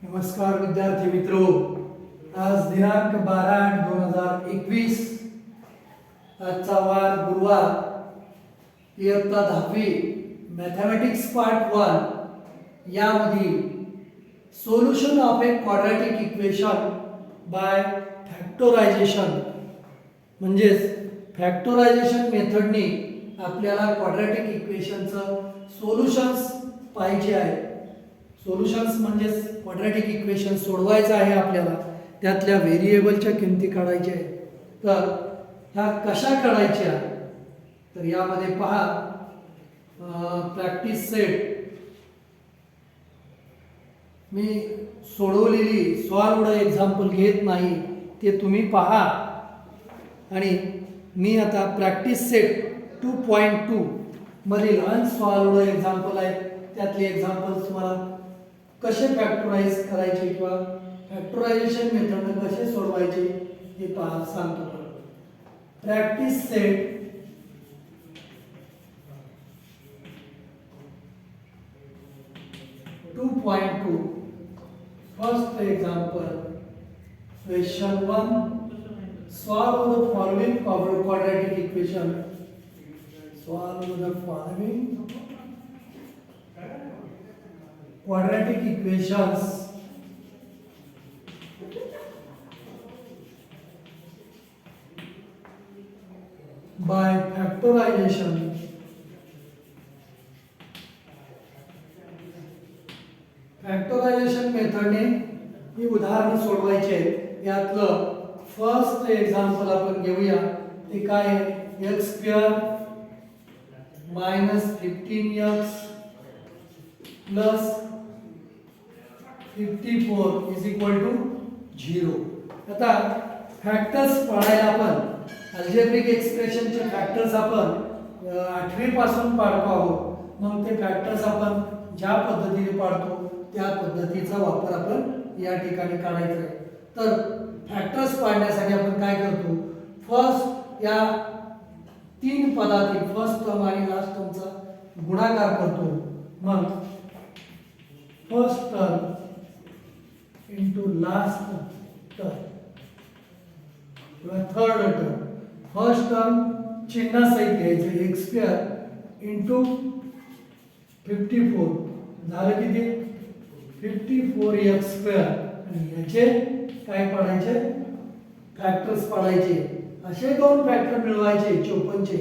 नमस्कार विद्यार्थी मित्रों, आज दिनांक 12/8/2021, आजचा वार गुरुवार, इयत्ता 10वी मॅथमॅटिक्स पार्ट 1 यामधील solution of a quadratic equation by factorization म्हणजेच फॅक्टोरायझेशन मेथडने आपल्याला क्वाड्रॅटिक इक्वेशनचं सोल्युशन्स पाहिजे आहे. सोल्युशन्स म्हणजेच क्वाड्रॅटिक इक्वेशन सोडवायचं आहे आपल्याला, त्यातल्या व्हेरिएबलच्या किमती काढायच्या आहेत. तर ह्या कशा काढायच्या, तर यामध्ये पहा प्रॅक्टिस सेट मी सोडवलेली सॉल्व्ड एक्झाम्पल घेत नाही, ते तुम्ही पहा. आणि मी आता प्रॅक्टिस सेट 2.2 मधील अनसॉल्व्ड एक्झाम्पल आहे, त्यातले एक्झाम्पल्स तुम्हाला कसे फॅक्टराइज करायचे किंवा फॅक्टरायझेशन मेथडने कसे सोडवायचे हे पहा सांगतो. Practice set 2.2 first example question 1 solve the following quadratic equation. Solve the following quadratic equations by factorization. Factorization मेथडने ही उदाहरणे सोडवायची आहेत. यातलं फर्स्ट एक्झाम्पल आपण घेऊया. ते काय आहे? x² - 15x + 54 = 0. आता फॅक्टर्स पाडायला आपण अल्जेब्रिक एक्सप्रेशनचे फॅक्टर्स आपण 8वी पासून पाडतो आहोत. मग ते फॅक्टर्स आपण ज्या पद्धतीने पाडतो त्या पद्धतीचा वापर आपण या ठिकाणी करायचा आहे. तर फॅक्टर्स पाडण्यासाठी आपण काय करतो? फर्स्ट या 3 पदातील फर्स्ट टर्म आणि लास्ट टर्मचा गुणाकार करतो. मग first term into last term किंवा थर्ड टर्म. फर्स्ट टर्म चिन्हासहित घ्यायचं, x² into 54 झालं किती? 54x². आणि याचे काय पाडायचे? फॅक्टर्स पाडायचे. असे दोन फॅक्टर मिळवायचे 54चे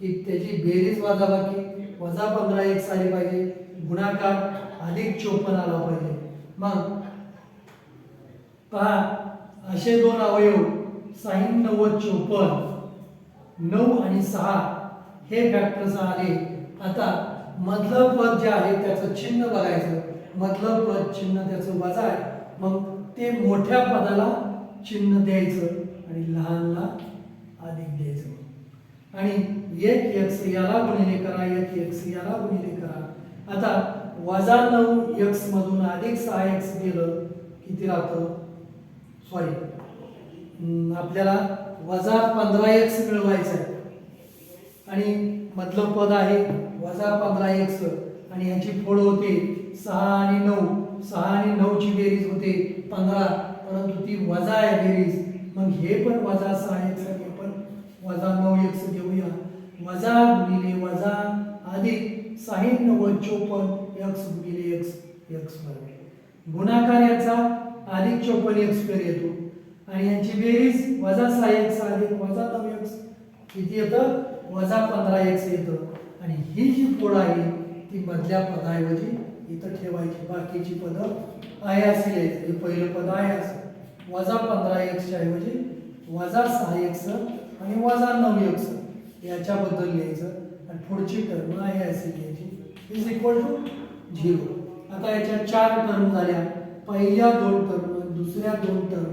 की त्याची बेरीज वजाबाकी -15x आली पाहिजे, गुणाकार +54 आला पाहिजे. मग पहा असे दोन अवयव sin 90 54 9 आणि 6 हे फॅक्टर्स आले. आता मधलं पद जे आहे त्याचं चिन्ह बघायचं. मधलं पद चिन्ह त्याचं वजा आहे, मग ते मोठ्या पदाला चिन्ह द्यायचं आणि लहानला अधिक द्यायचं. आणि 1x याला गुणिले करा, 1x याला गुणिले करा. आता -9x मधून +6x गेलं किती राहतं? सॉरी, आपल्याला -15x मिळवायचं आहे आणि मधलं पद आहे -15x आणि याची फोड होते 6 आणि 9. 6 आणि 9 ची बेरीज होते 15, परंतु ती वजा आहे बेरीज. मग हे पण -6x आणि हे पण -9x घेऊया. वजा गुणिले वजा अधिक sin 90 54 x गुणिले x गुणाकार याचा +54x² येतो आणि यांची बेरीज -6x अधिक -9x किती येतं? -15x येतं. आणि ही जी फोड आहे ती मधल्या पदाऐवजी इथं ठेवायची, बाकीची पदं आहे असे लिहायचं. हे पहिलं पद आहे असं, -15x च्या ऐवजी -6x आणि -9x याच्याबद्दल लिहायचं आणि पुढची टर्म आहे असे लिहायची = 0. आता याच्या 4 टर्म झाल्या. पहिल्या 2 टर्म, दुसऱ्या 2 टर्म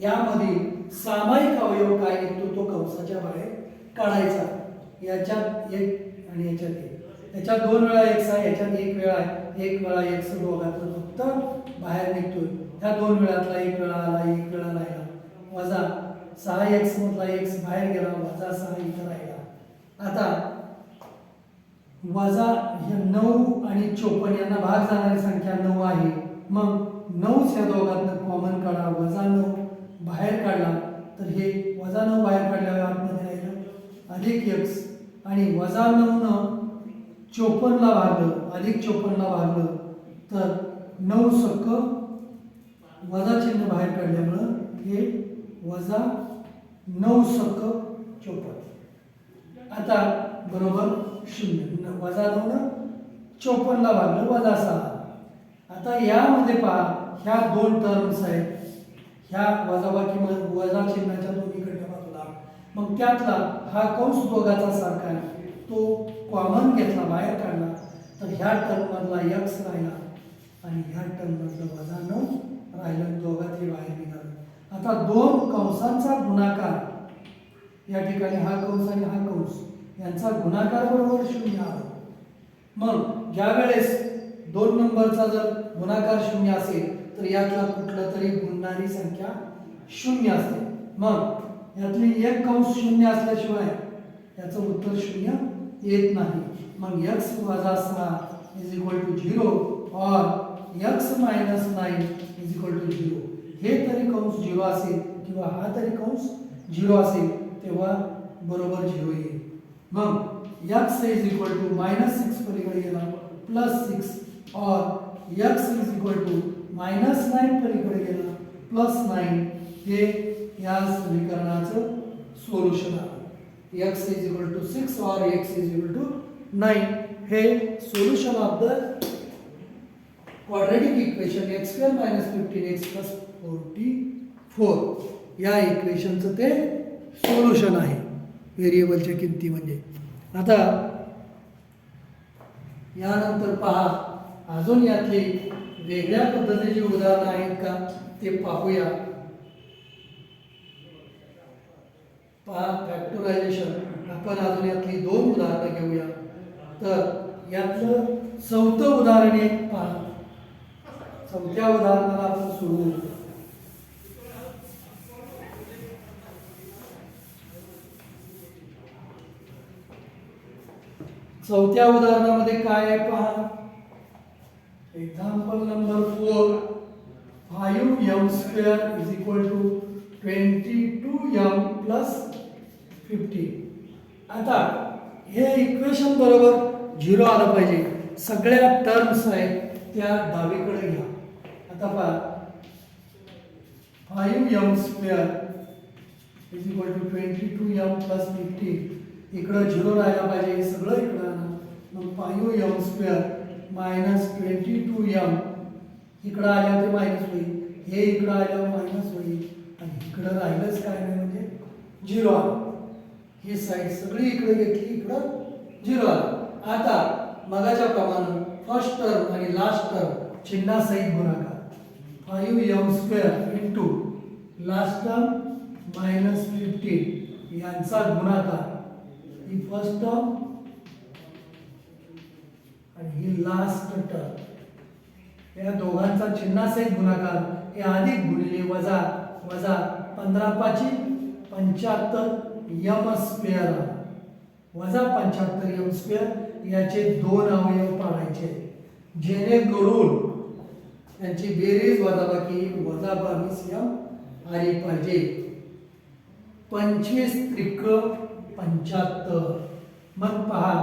यामध्ये सामायिक अवयव काय निघतो तो कंसाच्या बाहेर काढायचा. याच्यात 1 आणि याच्यात 1. याच्यात 2 वेळा x आहे, याच्यात 1 वेळा आहे. 1 वेळा x दोघातून फक्त बाहेर निघतोय. ह्या 2 वेळातला 1 वेळा आला, 1 वेळा राहिला. वजा 6x मधला x बाहेर गेला, -6 इथं राहिला. आता वजा 9 आणि 54 यांना भाग जाणारी संख्या 9 आहे. मग 9 या दोघांना कॉमन काढा, -9 बाहेर काढला तर हे -9 बाहेर काढल्यावर आतमध्ये राहिलं अधिक x आणि -9 न 54 ला भागलं अधिक 54 ला भागलं तर 9 सक्क वजा चिन्ह बाहेर काढल्यामुळं हे -9 सक्क 54. आता बरोबर 0 -9 न 54 ला भागलं -6. आता यामध्ये पहा ह्या दोन टर्म्स आहेत, ह्या वजाबाकी वजा चिन्हाच्या दोन्हीकडच्या बाजूला, मग त्यातला हा कंस दोघाचा सारखा आहे तो कॉमन घेतला बाहेर काढला तर ह्या टर्म मधला x राहिला आणि ह्या टर्म मधला -9 राहिलं, दोघातही बाहेर निघालं. आता दोन कंसांचा गुणाकार या ठिकाणी हा कंस आणि हा कंस यांचा गुणाकार बरोबर 0 आला. मग ज्या वेळेस 2 नंबरचा जर गुणाकार 0 असेल तर यातला कुठला तरी गुणणारी संख्या 0 असते. मग यातली एक कंस 0 असल्याशिवाय याचं उत्तर 0 येत नाही. मग x - 6 = 0 और x - 9 = 0. हे तरी कंस 0 असेल किंवा हा तरी कंस 0 असेल तेव्हा बरोबर 0 येईल. मग x = -6 पलीकडे गेला +6 और x = -9 पलीकडे गेला +9 हे या समीकरणाचं सोल्युशन आहे. x = 6 और x = 9 हे solution of the quadratic equation x² - 15x + 44 या इक्वेशनचं ते सोल्युशन आहे व्हेरिएबलच्या किमती म्हणजे. आता यानंतर पहा अजून यातली वेगळ्या पद्धतीची उदाहरणं आहेत का ते पाहूया. पहा फॅक्टरायझेशन आपण अजून यातली 2 उदाहरणं घेऊया. तर यातलं 4थं उदाहरण एक पहा. 4थ्या उदाहरणाला आपण सोडवू. चौथ्या उदाहरणामध्ये काय आहे पहा. Example number 4 5m² = 22m + 15. आता हे इक्वेशन बरोबर 0 आलं पाहिजे. सगळ्या टर्म्स आहेत त्या डावीकडे घ्या. आता पहा 5m² = 22m + 15. इकडं 0 राहायला पाहिजे, हे सगळं इकडं आणा. मग 5m² - 22m इकडं आल्यावर ते मायनस होईल, हे इकडं आल्यावर मायनस होईल आणि इकडं राहिलंच काय नाही म्हणजे 0 आलं. ही साईड सगळी इकडे घेतली, इकडं 0 आलं. आता मगाच्या प्रमाणे फर्स्ट टर्म आणि लास्ट टर्म चिन्हासहित गुणाकार. 5m² * लास्ट टर्म -15 यांचा गुणाकार. ही फर्स्ट टर्म आणि ही लास्ट टर्म या दोघांचा चिन्हासहित गुणाकार हे अधिक गुणिले वजा 15 × 5 = 75m². वजा 75m² याचे 2 अवयव पाडायचे जेणेकरून यांची बेरीज वजाबाकी वजा 22m आली पाहिजे. 25 × 3 = 75. मग पहा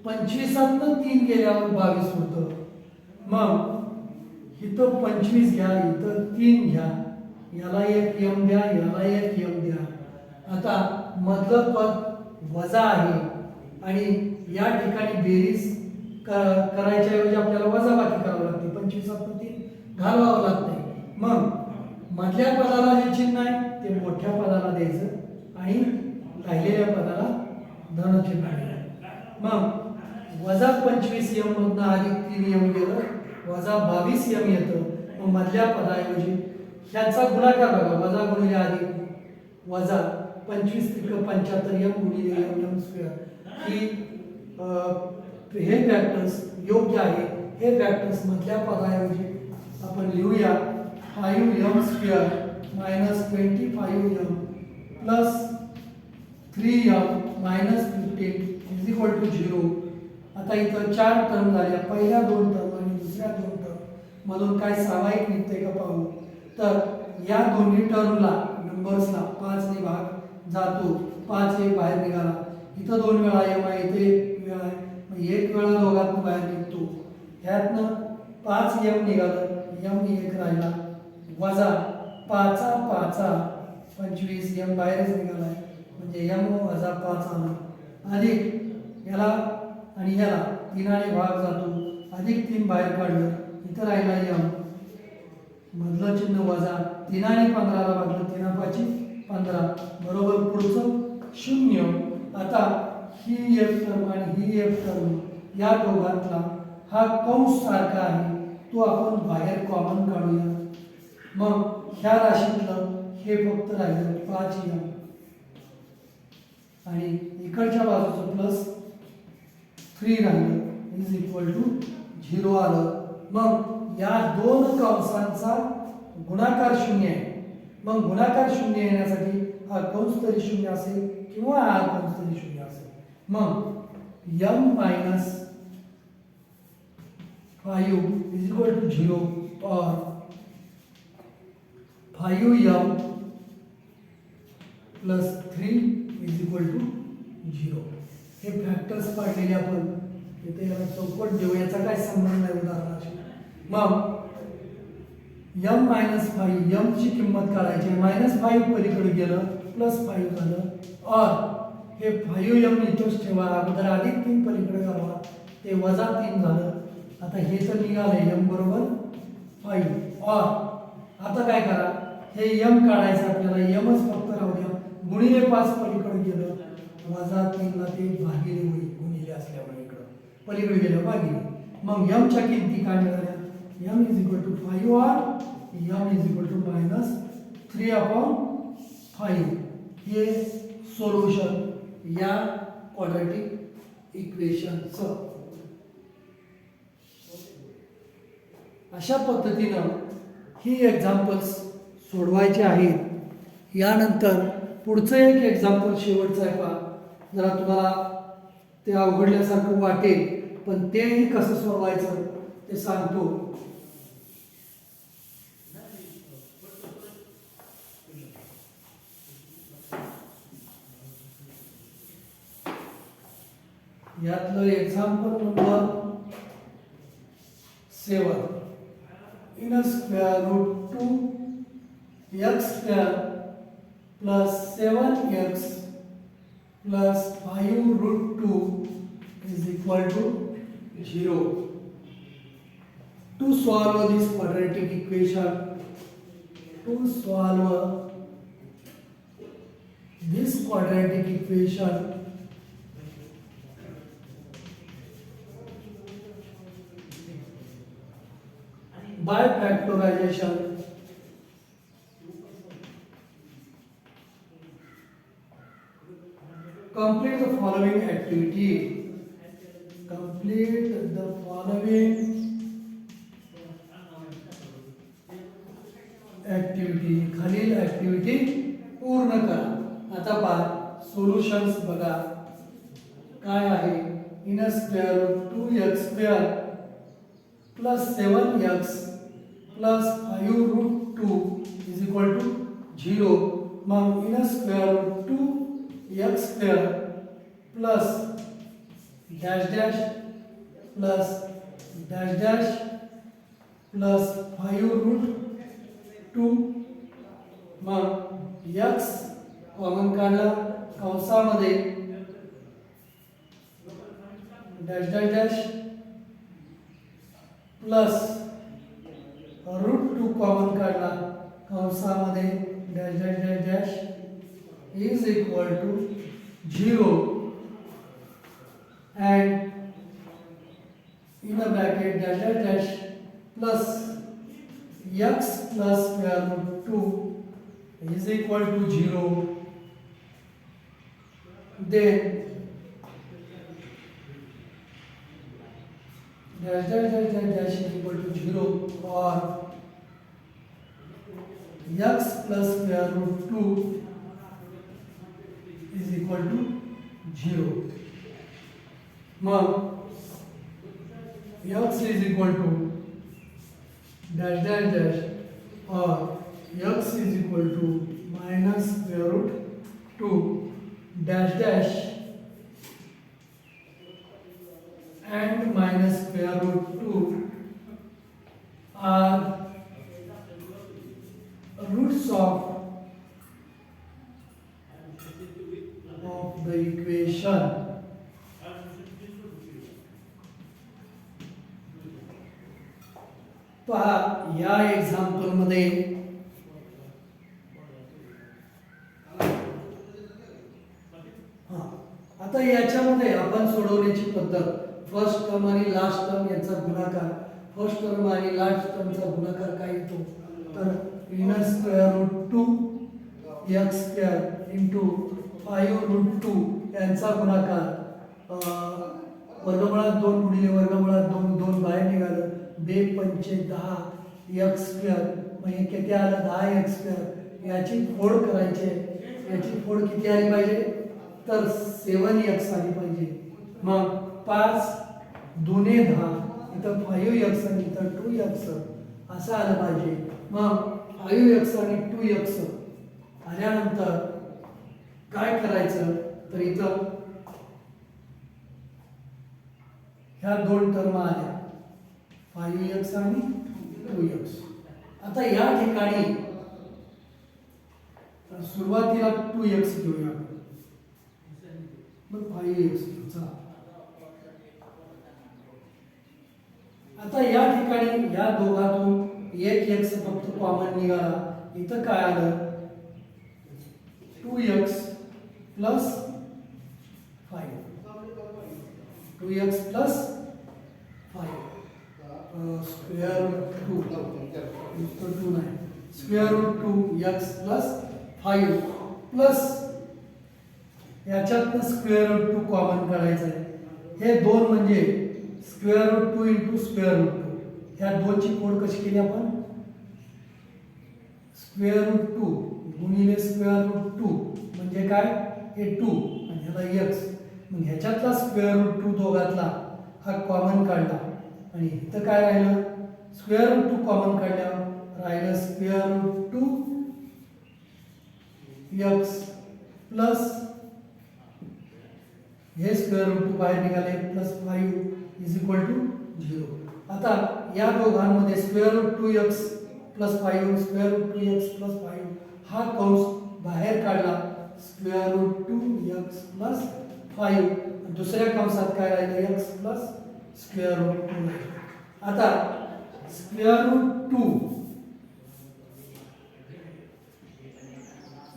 25तनं 3 गेल्यावर 22 होतं. मग इथं 25 घ्या, इथं 3 घ्या, याला एक m द्या, याला एक m द्या. आता मधलं पद वजा आहे आणि या ठिकाणी बेरीज करायच्या ऐवजी आपल्याला वजाबाकी करावं लागते. 25तनं 3 घालवावं लागते. मग मधल्या पदाला जे चिन्ह आहे ते मोठ्या पदाला द्यायचं आणि राहिलेल्या पदाला धन चिन्ह द्यायचं. मग वजा 25m मधनं अधिक 3m गेलं, वजा 22m येतं. मग मधल्या पदाऐवजी ह्यांचा गुणाकार बघा, वजा गुणिले अधिक वजा 25 × 75m गुणिले m². ही हे फॅक्टर्स योग्य आहे. हे फॅक्टर्स मधल्या पदाऐवजी आपण लिहूया 5m² - 25m + 3m - 15 = 0. आता इथं 4 टर्म झाल्या, पहिल्या 2 टर्म आणि दुसऱ्या 2 टर्म. मधून काय सामायिक निघते का पाहू. तर या दोन्ही टर्मला नंबर्सला 5 ने भाग जातो. 5 एक बाहेर निघाला. इथं 2 वेळा यम आहे, इथे 1 वेळा आहे. मग 1 वेळा दोघातून बाहेर निघतो. ह्यातनं 5 यम निघालं, यम 1 राहिला, वजा 5 5 25 यम बाहेरच निघालाय म्हणजे यम वजा 5 आला, अधिक याला आणि ह्याला 3 ने भाग जातो, अधिक 3 बाहेर काढलं, इथं राहिला यम, मधलं चिन्ह वजा 3 ने 15 ला भागलं, 3 5 15 बरोबर पुढचं 0. आता ही एक टर्म आणि ही एक टर्म या दोघांतला हा कंस सारखा आहे, तो आपण बाहेर कॉमन काढूया. मग ह्या राशीतलं हे फक्त राहिलं 5 यम आणि इकडच्या बाजूचं प्लस 3 राहिलं इज इक्वल टू 0 आलं. मग या दोन कंसांचा गुणाकार 0 आहे. मग गुणाकार 0 येण्यासाठी हा कंस तरी 0 असेल किंवा हा कंस तरी 0 असेल. मग m minus 5 is equal to 0 और 5m plus 3 is equal to 0. हे फॅक्टर्स पाडलेले आपण इथे याला चौकट देऊ, याचा काय संबंध नाही उदाहरणाशी. मग m मायनस 5 m ची किंमत काढायची, -5 पलीकडे गेलं +5 झालं, और हे 5m इथंच ठेवा, अगोदर अधिक 3 पलीकडे घालवा, ते -3 झालं. आता हे तर निघालंय m बरोबर 5. और आता काय करा, हे m काढायचं आपल्याला, mच फक्त राहू द्या, गुणिले 5 पलीकडे गेलं, -3 ला ते भागिले होईल, गुणिले असल्यामुळे इकडं पलीकडे गेलं भागिले. मग m च्या किमती काय मिळाल्या, m इज इक्वल टू 5 और m इज इक्वल टू -3/5. हे सोल्युशन या क्वाड्रॅटिक इक्वेशनचं. अशा पद्धतीनं ही एक्झाम्पल्स सोडवायचे आहेत. यानंतर पुढचं एक एक्झाम्पल शेवटचं आहे पहा, जरा तुम्हाला ते अवघडल्यासारखं वाटेल, पण तेही कसं सोडवायचं ते सांगतो. यातलं example number 7. In square root 2 x square plus 7x plus 5 root 2 is equal to 0. To solve this quadratic equation, by factorization, complete the following activity. खालील ऍक्टिव्हिटी पूर्ण करा. आता पहा सोल्युशन्स बघा काय आहे. In square root 2x square plus 7x plus 5 root 2 is equal to 0. मग in square root 2x square plus dash dash plus dash dash plus 5 root 2. मग x कॉमन काढला, कंसामध्ये dash dash dash plus root 2 common काढला, कंसामध्ये dash dash dash dash is equal to 0 and in a bracket dash dash dash plus x plus square root 2 is equal to 0. Then dash dash dash dash dash is equal to 0 or x plus square root 2 is equal to 0. मग x is equal to dash dash dash or x is equal to minus square root 2 dash dash and minus square root 2 are roots of the equation. पहा या example मध्ये आता याच्यामध्ये आपण सोडवण्याची पद्धत first term आणि लास्ट टर्म यांचा गुणाकार फर्स्ट टर्म आणि लास्ट टर्मचा गुणाकार काय येतो तर इनर square root 2 x square into 5 root 2 यांचा गुणाकार वर्गमुळात 2 गुणिले वर्गमुळात 2 2 बाहेर निघालं 2 पंचे 10 एक्स स्क्वेअर म्हणजे किती आलं 10 एक्स स्क्वेअर याची फोड करायची याची फोड किती आली पाहिजे तर 7 एक्स आली पाहिजे मग 5 दुने 10 इथं 5 एक्स आणि इथं 2 एक्स असं आलं पाहिजे मग 5 एक्स आणि 2 एक्स आल्यानंतर काय करायचं तर इथं ह्या दोन टर्म आल्या 5x आणि 2x आता या ठिकाणी सुरुवातीला 2x घेऊया मग 5x चला आता या ठिकाणी या दोघातून एक x फक्त कॉमन निघाला इथं काय आलं 2x plus 5 2x plus 5 square root 2 नाही square root 2x plus 5 plus याच्यातनं स्क्वेअर रूट 2 कॉमन काढायचं आहे हे दोन म्हणजे square root 2 into square root 2 ह्या दोनची फोड कशी केली आपण स्क्वेअर रूट 2 गुणिले स्क्वेअर रूट 2 म्हणजे काय हे 2 आणि ह्याला x मग ह्याच्यातला स्क्वेअर रूट 2 दोघातला हा कॉमन काढला आणि इथं काय राहिलं स्क्वेअर रूट 2 कॉमन काढल्यावर राहिलं स्क्वेअर रूट 2 x प्लस हे स्क्वेअर रूट 2 बाहेर निघाले प्लस 5 इज इक्वल टू 0 आता या दोघांमध्ये square root 2x plus 5 square root 2x plus 5 हा कंस बाहेर काढला स्क्वेअर रूट 2x प्लस 5 दुसऱ्या कंसात काय राहिलं x प्लस स्क्वेअर रूट 2 आता square root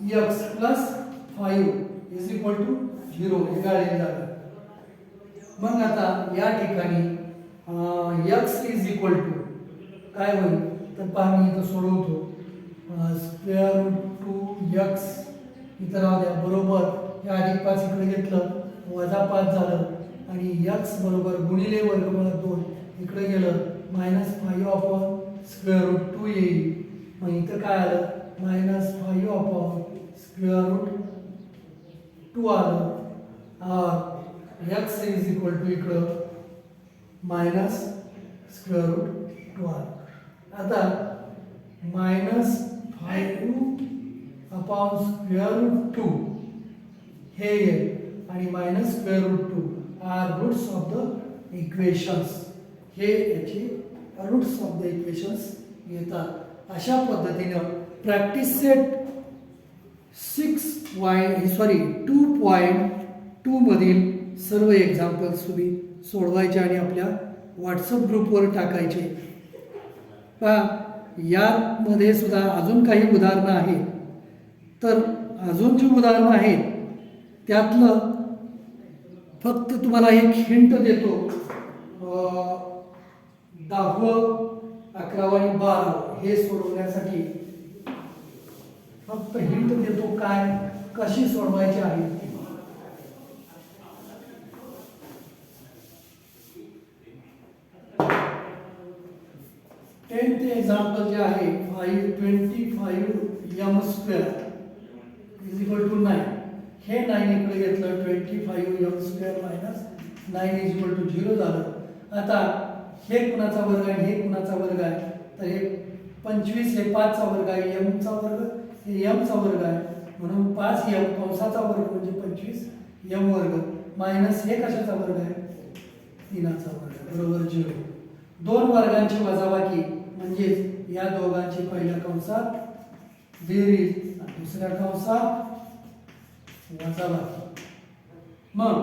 2x plus 5 is equal to 0 हे काढले झालं मग आता या ठिकाणी x इज इक्वल टू काय होईल तर पहा मी इथं सोडवतो स्क्वेअर रूट 2x इथं राहू द्या बरोबर हे अधिक 5 इकडे घेतलं वजा 5 झालं आणि x बरोबर गुणिले वर्गमुळात 2 इकडे गेलं -5 अपॉन स्क्वेअर रूट 2 येईल मग इथं काय आलं -5 अपॉन स्क्वेअर रूट 2 आलं x इज इक्वल टू इकडं मायनस स्क्वेअर रूट 2 आलं आता -5 अपॉन स्क्वेअर रूट 2 हे येईल आणि minus square root 2 are roots of the equations हे याचे रूट्स ऑफ द इक्वेशन्स येतात अशा पद्धतीनं प्रॅक्टिस सेट 2.2 मधील सर्व एक्झाम्पल्स तुम्ही सोडवायचे आणि आपल्या व्हॉट्सअप ग्रुपवर टाकायचे पहा यामध्ये सुद्धा अजून काही उदाहरणं आहेत तर अजून जी उदाहरणं आहेत त्यातलं फक्त तुम्हाला एक हिंट देतो 10व 11व आणि 12 हे सोडवण्यासाठी फक्त हिंट देतो काय कशी सोडवायची आहे 10th एक्झाम्पल जे आहे 525 m square is equal to 9 हे 9 इकडे घेतलं 25 m square minus 9 is equal to 0 झालं आता हे कुणाचा वर्ग आहे हे कुणाचा वर्ग आहे तर हे 25 हे 5 चा वर्ग आहे, m चा वर्ग हे m चा वर्ग आहे, म्हणून 5m कंसाचा वर्ग म्हणजे 25m वर्ग मायनस हे कशाचा वर्ग आहे 3चा वर्ग बरोबर 0. दोन वर्गांची वजाबाकी म्हणजेच या दोघांची पहिल्या कंसात बेरीज आणि दुसऱ्या कंसात वजाबाकी. मग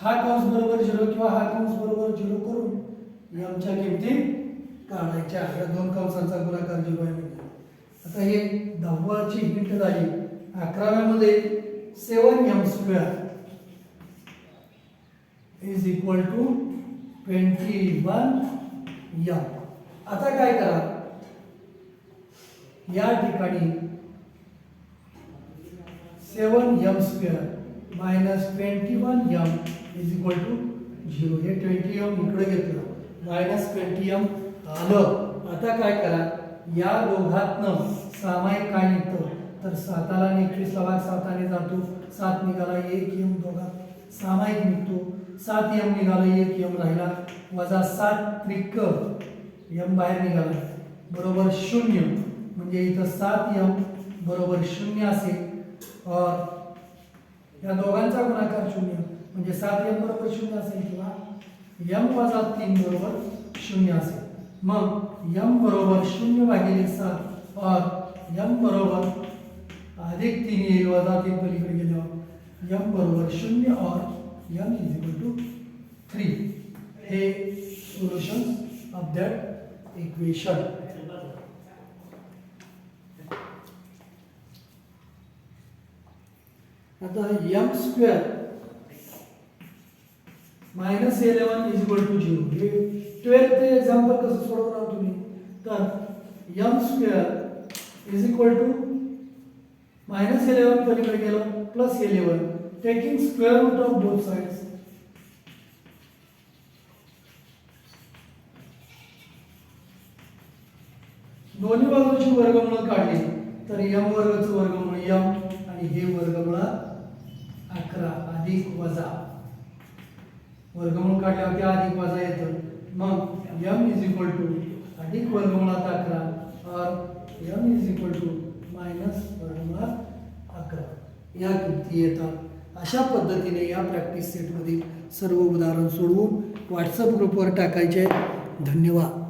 हा कंस बरोबर 0 किंवा हा कंस बरोबर 0 करून m च्या किमती काढायच्या. या दोन कंसांचा गुणाकार 0 आहे म्हणजे. आता हे 10वी हिंट झाली. 11व्या मध्ये 7m² is equal to 21m. आता काय करा, या ठिकाणी 7m² minus 21m is equal to 0. हे 20m इकडे घेतलं, मायनस 20m आलं. आता काय करा, या दोघातनं सामायिक काय निघतं तर 7ला 21 ला भाग 7ने जातो, 7 निघाला 1m दोघात सामायिक निघतो, 7m निघाला 1m राहिला, वजा 7 त्रिक m बाहेर निघाला बरोबर 0. म्हणजे इथं 7m बरोबर 0 असेल. और या दोघांचा गुणाकार 0 म्हणजे 7m बरोबर 0 असेल किंवा m वजा 3 बरोबर 0 असेल. मग m बरोबर 0 भागिले 7 और m बरोबर अधिक 3 येईल, वजा 3 पलीकडे गेल्यावर m बरोबर 0 और m इज इक्वल टू 3. हे सोल्युशन ऑफ दैट इक्वेशन. आता m² minus 11 is equal to 0. हे 12th एक्झाम्पल कसं सोडवणार तुम्ही तर m² is equal to minus 11 पलीकडे गेलं plus 11 taking square root of both sides. दोन्ही बाजूची वर्गमूळ काढली तर m वर्गचं वर्गमूळ m आणि हे वर्गमूळ 11 अधिक वजा वर्गमूळ काढल्यावर अधिक वजा येतं. मग m इज इक्वल टू अधिक वर्गमूळात 11 और m is equal to minus वर्गमूळात 11 या किमती येतात. अशा पद्धतीने या प्रॅक्टिस सेटमधील सर्व उदाहरण सोडवून व्हॉट्सअप ग्रुपवर टाकायचे. धन्यवाद.